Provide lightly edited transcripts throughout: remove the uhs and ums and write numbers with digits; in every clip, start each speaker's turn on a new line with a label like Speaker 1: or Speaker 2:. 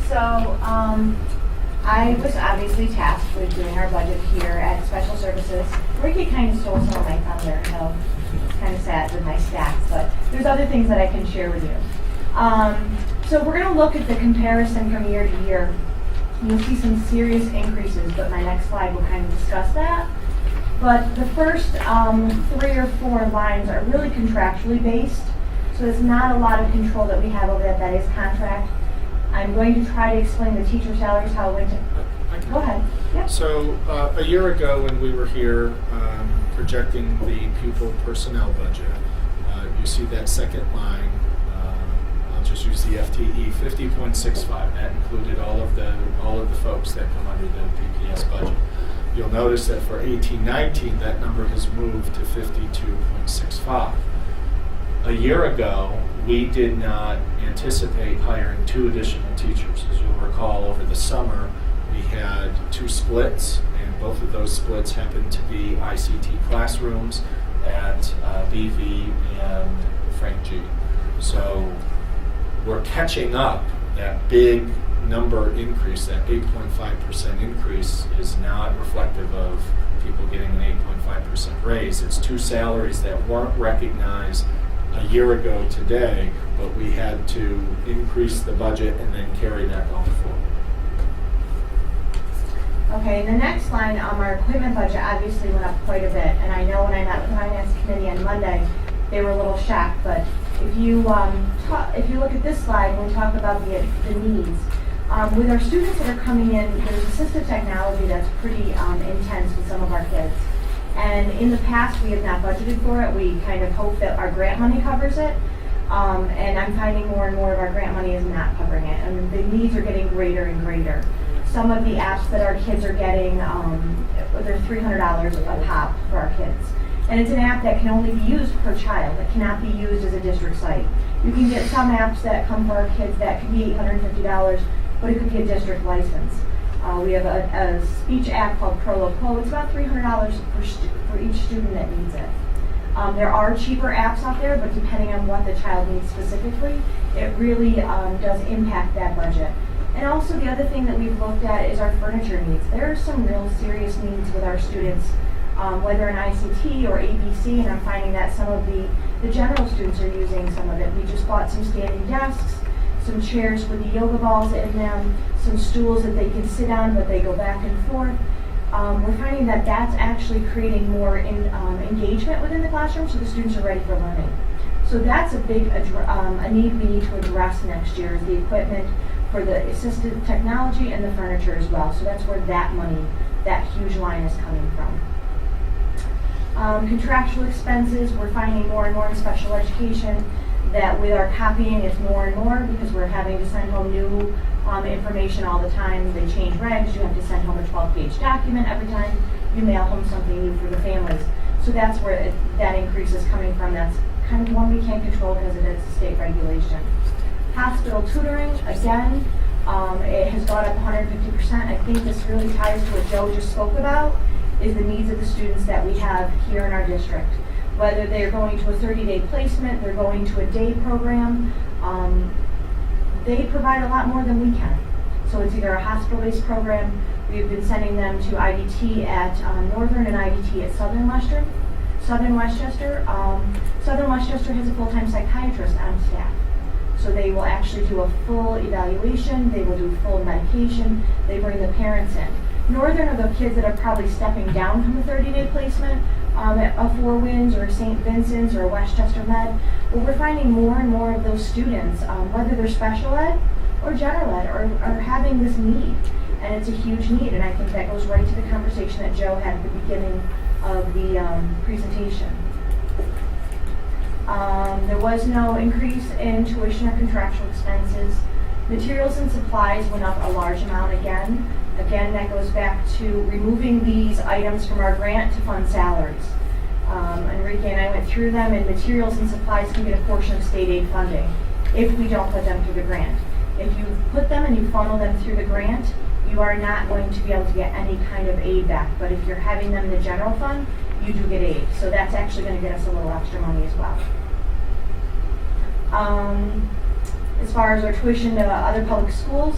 Speaker 1: So, I was obviously tasked with doing our budget here at Special Services. Ricky kind of stole some of my thunder, so it's kind of sad with my stats, but there's other things that I can share with you. So we're going to look at the comparison from year to year. You'll see some serious increases, but my next slide will kind of discuss that. But the first 3 or 4 lines are really contractually based, so there's not a lot of control that we have over that. That is contract. I'm going to try to explain the teacher salaries, how it went to. Go ahead. Yep.
Speaker 2: So a year ago when we were here projecting the pupil personnel budget, you see that second line. I'll just use the FTE 50.65. That included all of the folks that come under the PPS budget. You'll notice that for 18-19, that number has moved to 52.65. A year ago, we did not anticipate hiring 2 additional teachers. As you'll recall, over the summer, we had 2 splits, and both of those splits happened to be ICT classrooms at BV and Frank G. So we're catching up. That big number increase, that 8.5% increase, is not reflective of people getting an 8.5% raise. It's 2 salaries that weren't recognized a year ago today, but we had to increase the budget and then carry that going forward.
Speaker 1: Okay, the next line, our equipment budget obviously went up quite a bit, and I know when I met with the finance committee on Monday, they were a little shocked. But if you look at this slide, when we talk about the needs, with our students that are coming in, there's assistive technology that's pretty intense with some of our kids. And in the past, we have not budgeted for it. We kind of hope that our grant money covers it. And I'm finding more and more of our grant money is not covering it. And the needs are getting greater and greater. Some of the apps that our kids are getting, they're $300 a pop for our kids. And it's an app that can only be used per child. It cannot be used as a district site. You can get some apps that come for our kids that could be $850, but it could be a district license. We have a speech app called ProLoco. It's about $300 for each student that needs it. There are cheaper apps out there, but depending on what the child needs specifically, it really does impact that budget. And also the other thing that we've looked at is our furniture needs. There are some real serious needs with our students, whether in ICT or ABC, and I'm finding that some of the general students are using some of it. We just bought some standing desks, some chairs with the yoga balls in them, some stools that they can sit on but they go back and forth. We're finding that that's actually creating more engagement within the classroom, so the students are ready for learning. So that's a big a need we need to address next year, is the equipment for the assistive technology and the furniture as well. So that's where that money, that huge line, is coming from. Contractual expenses, we're finding more and more in special education that with our copying, it's more and more because we're having to send home new information all the time. They change regs. You have to send home a 12-page document every time you mail home something new for the families. So that's where that increase is coming from. That's kind of one we can't control because it is a state regulation. Hospital tutoring, again, it has gone up 150%. I think this really ties to what Joe just spoke about, is the needs of the students that we have here in our district. Whether they're going to a 30-day placement, they're going to a day program, they provide a lot more than we can. So it's either a hospital-based program. We've been sending them to IDT at Northern and IDT at Southern Westchester. Southern Westchester has a full-time psychiatrist on staff. So they will actually do a full evaluation, they will do full medication, they bring the parents in. Northern are the kids that are probably stepping down from a 30-day placement at a Four Winds or a St. Vincent's or a Westchester Med. But we're finding more and more of those students, whether they're special ed or general ed, are having this need. And it's a huge need, and I think that goes right to the conversation that Joe had at the beginning of the presentation. There was no increase in tuition or contractual expenses. Materials and supplies went up a large amount again. Again, that goes back to removing these items from our grant to fund salaries. Enrique and I went through them, and materials and supplies can get a portion of state aid funding if we don't put them through the grant. If you put them and you funnel them through the grant, you are not going to be able to get any kind of aid back. But if you're having them in the general fund, you do get aid. So that's actually going to get us a little extra money as well. As far as our tuition to other public schools,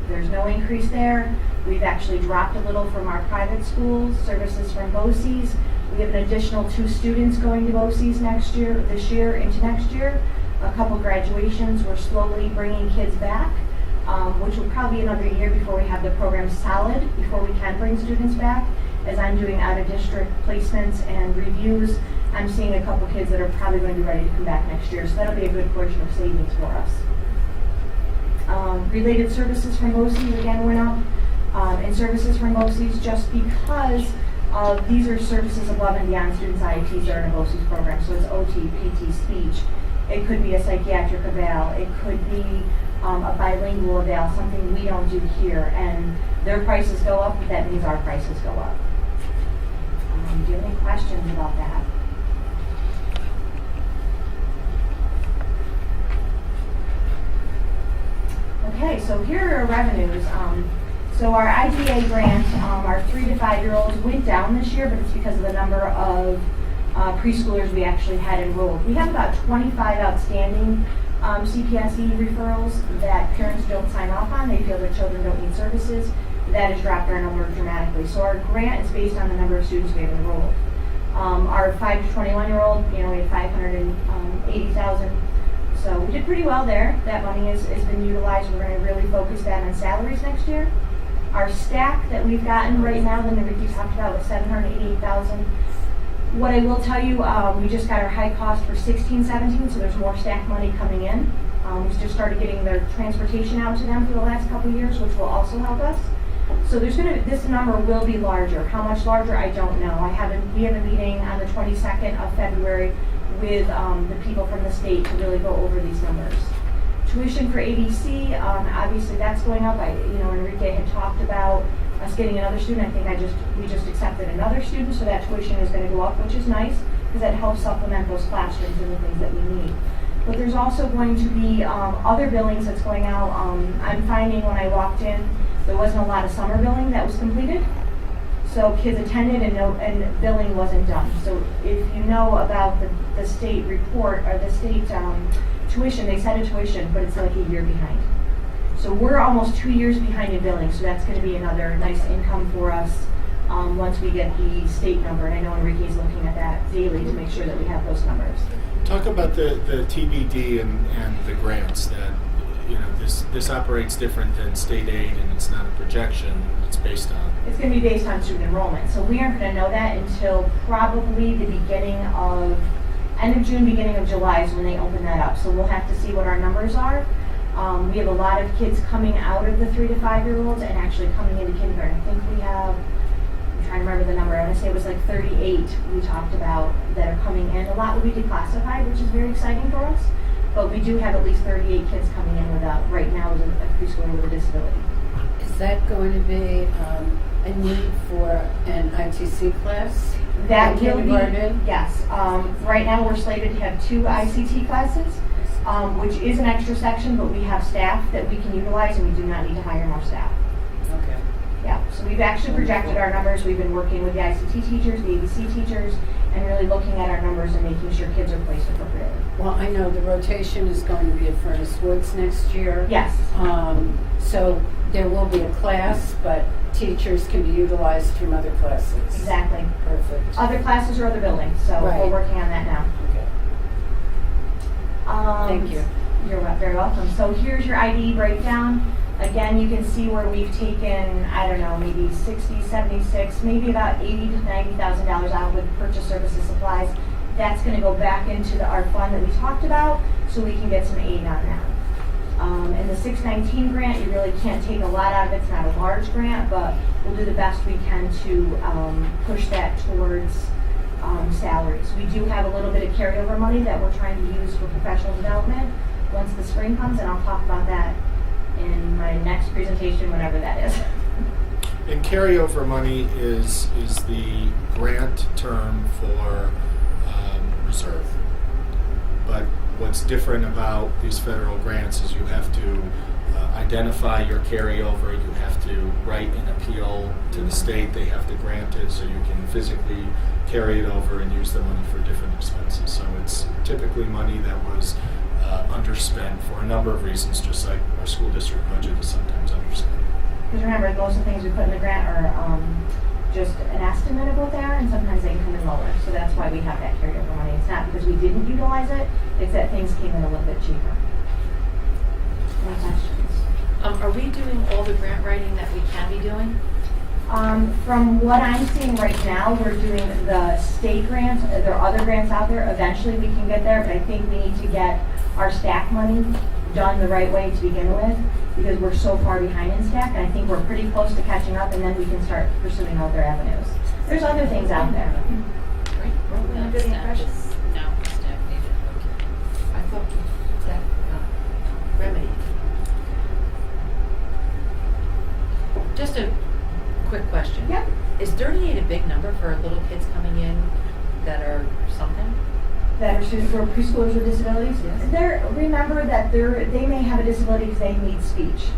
Speaker 1: there's no increase there. We've actually dropped a little from our private schools, services from BOCES. We have an additional 2 students going to BOCES this year into next year. A couple graduations. We're slowly bringing kids back, which will probably be another year before we have the program solid, before we can bring students back. As I'm doing out-of-district placements and reviews, I'm seeing a couple kids that are probably going to be ready to come back next year. So that'll be a good portion of savings for us. Related services from BOCES again went up. And services from BOCES just because these are services above and beyond students' IEPs that are in a BOCES program. So it's OT, PT, speech. It could be a psychiatric eval. It could be a bilingual eval, something we don't do here. And their prices go up, but that means our prices go up. Do you have any questions about that? Okay, so here are our revenues. So our IDA grant, our 3 to 5 year olds went down this year, but it's because of the number of preschoolers we actually had enrolled. We have about 25 outstanding CPSE referrals that parents don't sign off on. They feel their children don't need services. That has dropped our number dramatically. So our grant is based on the number of students we have enrolled. Our 5 to 21 year old, we had 580,000. So we did pretty well there. That money has been utilized. We're going to really focus that on salaries next year. Our stack that we've gotten right now, that Ricky talked about, was 788,000. What I will tell you, we just got our high cost for 16-17, so there's more stack money coming in. We just started getting their transportation out to them for the last couple of years, which will also help us. So this number will be larger. How much larger, I don't know. We have a meeting on the 22nd of February with the people from the state to really go over these numbers. Tuition for ABC, obviously that's going up. Enrique had talked about us getting another student. I think we just accepted another student, so that tuition is going to go up, which is nice because that helps supplement those classrooms and the things that we need. But there's also going to be other billings that's going out. I'm finding when I walked in, there wasn't a lot of summer billing that was completed. So kids attended and billing wasn't done. So if you know about the state report or the state tuition, they set a tuition, but it's like a year behind. So we're almost 2 years behind in billing, so that's going to be another nice income for us once we get the state number. And I know Enrique's looking at that daily to make sure that we have those numbers.
Speaker 2: Talk about the TBD and the grants that, this operates different than state aid, and it's not a projection, it's based on.
Speaker 1: It's going to be based on student enrollment. So we aren't going to know that until probably the end of June, beginning of July is when they open that up. So we'll have to see what our numbers are. We have a lot of kids coming out of the 3 to 5 year olds and actually coming into kindergarten. I think we have, I'm trying to remember the number, I want to say it was like 38 we talked about that are coming in. A lot will be declassified, which is very exciting for us. But we do have at least 38 kids coming in right now as a preschooler with a disability.
Speaker 3: Is that going to be a need for an ITC class?
Speaker 1: That will be, yes. Right now we're slated to have 2 ICT classes, which is an extra section, but we have staff that we can utilize and we do not need to hire more staff.
Speaker 3: Okay.
Speaker 1: Yeah, so we've actually projected our numbers. We've been working with the ICT teachers, the ABC teachers, and really looking at our numbers and making sure kids are placed appropriately.
Speaker 3: Well, I know the rotation is going to be at Furnace Woods next year.
Speaker 1: Yes.
Speaker 3: So there will be a class, but teachers can be utilized from other classes.
Speaker 1: Exactly.
Speaker 3: Perfect.
Speaker 1: Other classes or other buildings, so
Speaker 3: Right.
Speaker 1: we're working on that now.
Speaker 3: Okay. Thank you.
Speaker 1: You're very welcome. So here's your IDE breakdown. Again, you can see where we've taken, I don't know, maybe 60, 76, maybe about $80,000 to $90,000 out with purchase services supplies. That's going to go back into our fund that we talked about, so we can get some aid on that. And the 619 grant, you really can't take a lot out of it. It's not a large grant, but we'll do the best we can to push that towards salaries. We do have a little bit of carryover money that we're trying to use for professional development once the spring comes, and I'll talk about that in my next presentation, whenever that is.
Speaker 2: And carryover money is the grant term for reserve. But what's different about these federal grants is you have to identify your carryover, you have to write an appeal to the state, they have to grant it so you can physically carry it over and use the money for different expenses. So it's typically money that was underspent for a number of reasons, just like our school district budget is sometimes underspent.
Speaker 1: Because remember, most of the things we put in the grant are just an estimate of what they are, and sometimes they can come in lower. So that's why we have that carryover money. It's not because we didn't utilize it, it's that things came in a little bit cheaper. Any questions?
Speaker 4: Are we doing all the grant writing that we can be doing?
Speaker 1: From what I'm seeing right now, we're doing the state grants. There are other grants out there. Eventually we can get there, but I think we need to get our stack money done the right way to begin with, because we're so far behind in stack, and I think we're pretty close to catching up, and then we can start pursuing other avenues. There's other things out there.
Speaker 4: Right.
Speaker 1: Under the impression?
Speaker 4: No, stagnated.
Speaker 3: I thought that remedy.
Speaker 4: Just a quick question.
Speaker 1: Yep.
Speaker 4: Is 38 a big number for little kids coming in that are something?
Speaker 1: That are students for preschoolers with disabilities.
Speaker 4: Yes.
Speaker 1: Remember that they may have a disability because they need speech.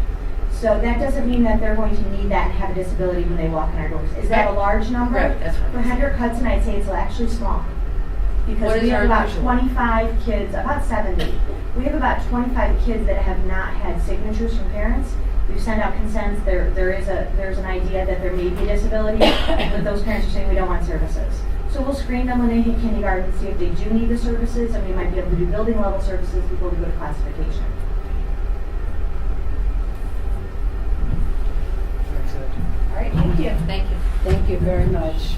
Speaker 1: So that doesn't mean that they're going to need that and have a disability when they walk in our doors. Is that a
Speaker 4: Right.
Speaker 1: large number?
Speaker 4: Right, that's right.
Speaker 1: For Hendrick Hudson, I'd say it's actually small.
Speaker 4: What
Speaker 1: Because
Speaker 4: is
Speaker 1: we have
Speaker 4: our
Speaker 1: about
Speaker 4: usual?
Speaker 1: 25 kids, about 70. We have about 25 kids that have not had signatures from parents. We've sent out consents. There's an idea that there may be a disability, but those parents are saying we don't want services. So we'll screen them when they hit kindergarten, see if they do need the services, and we might be able to do building level services before we go to classification. All right, thank you.
Speaker 4: Thank you.
Speaker 3: Thank you very much.